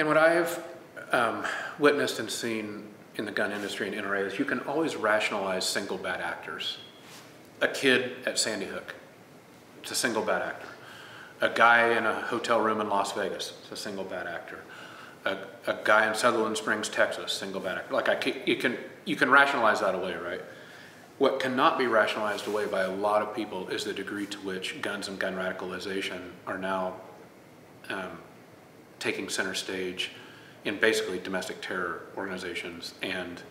And what I've witnessed and seen in the gun industry and NRA is you can always rationalize single bad actors. A kid at Sandy Hook, it's a single bad actor. A guy in a hotel room in Las Vegas, it's a single bad actor. A guy in Sutherland Springs, Texas, single bad actor. Like you can rationalize that away, right? What cannot be rationalized away by a lot of people is the degree to which guns and gun radicalization are now taking center stage in basically domestic terror organizations and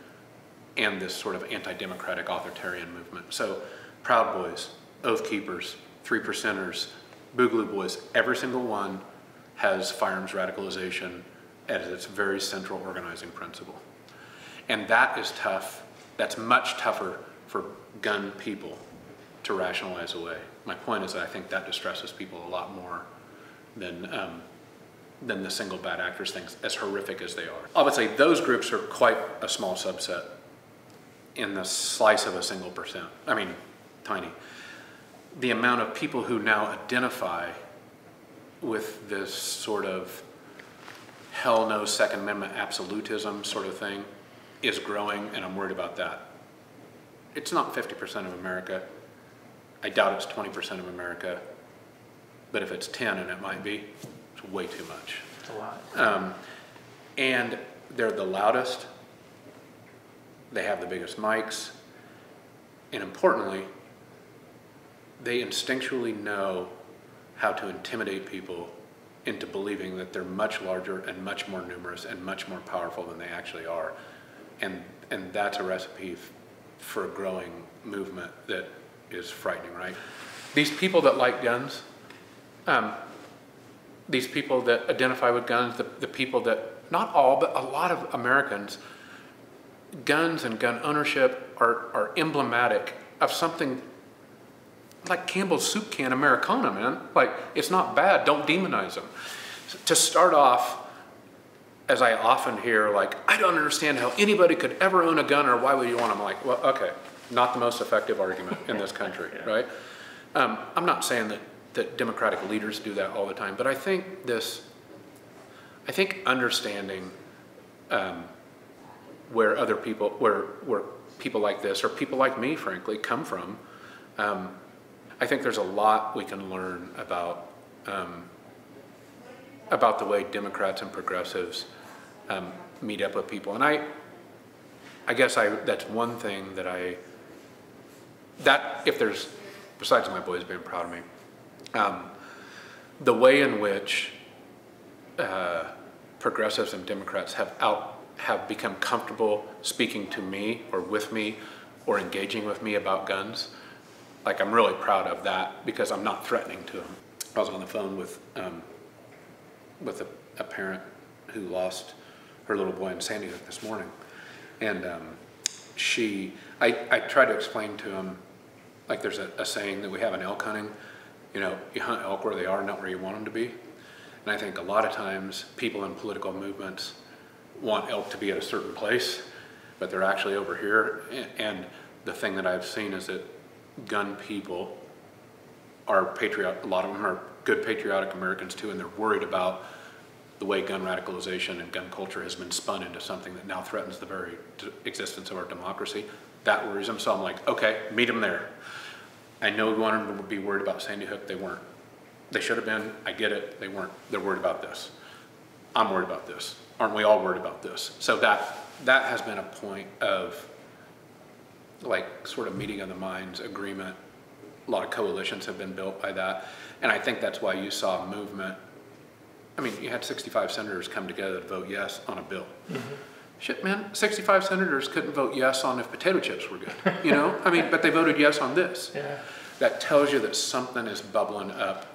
this sort of anti-democratic authoritarian movement. So Proud Boys, Oath Keepers, 3%ers, Boogaloo Boys, every single one has firearms radicalization as its very central organizing principle. And that is tough. That's much tougher for gun people to rationalize away. My point is that I think that distresses people a lot more than the single bad actors things, as horrific as they are. Obviously, those groups are quite a small subset in the slice of a single percent. I mean, tiny. The amount of people who now identify with this sort of hell no Second Amendment absolutism sort of thing is growing, and I'm worried about that. It's not 50% of America. I doubt it's 20% of America. But if it's 10, and it might be, it's way too much. It's a lot. And they're the loudest. They have the biggest mics. And importantly, they instinctually know how to intimidate people into believing that they're much larger and much more numerous and much more powerful than they actually are. And that's a recipe for a growing movement that is frightening, right? These people that like guns, these people that identify with guns, the people that, not all, but a lot of Americans, guns and gun ownership are emblematic of something like Campbell's soup can Americana, man. Like, it's not bad, don't demonize them. To start off, as I often hear, like, I don't understand how anybody could ever own a gun, or why would you want them? I'm like, well, okay, not the most effective argument in this country, yeah. Right? I'm not saying that Democratic leaders do that all the time, but I think understanding where other people, where people like this, or people like me, frankly, come from, I think there's a lot we can learn about the way Democrats and progressives meet up with people. And I guess that's one thing that if there's, besides my boys being proud of me, the way in which progressives and Democrats have become comfortable speaking to me or with me or engaging with me about guns, like, I'm really proud of that because I'm not threatening to them. I was on the phone with a parent who lost her little boy in Sandy Hook this morning, and I tried to explain to him, like, there's a saying that we have in elk hunting, you know, you hunt elk where they are, not where you want them to be. And I think a lot of times people in political movements want elk to be at a certain place, but they're actually over here. And the thing that I've seen is that gun people are patriotic. A lot of them are good patriotic Americans too, and they're worried about the way gun radicalization and gun culture has been spun into something that now threatens the very existence of our democracy. That worries them, so I'm like, okay, meet them there. I know we wanted them to be worried about Sandy Hook. They weren't. They should have been. I get it. They weren't. They're worried about this. I'm worried about this. Aren't we all worried about this? So that has been a point of, like, sort of meeting of the minds, agreement. A lot of coalitions have been built by that. And I think that's why you saw a movement. I mean, you had 65 senators come together to vote yes on a bill. Mm-hmm. Shit, man, 65 senators couldn't vote yes on if potato chips were good, you know? I mean, but they voted yes on this. Yeah. That tells you that something is bubbling up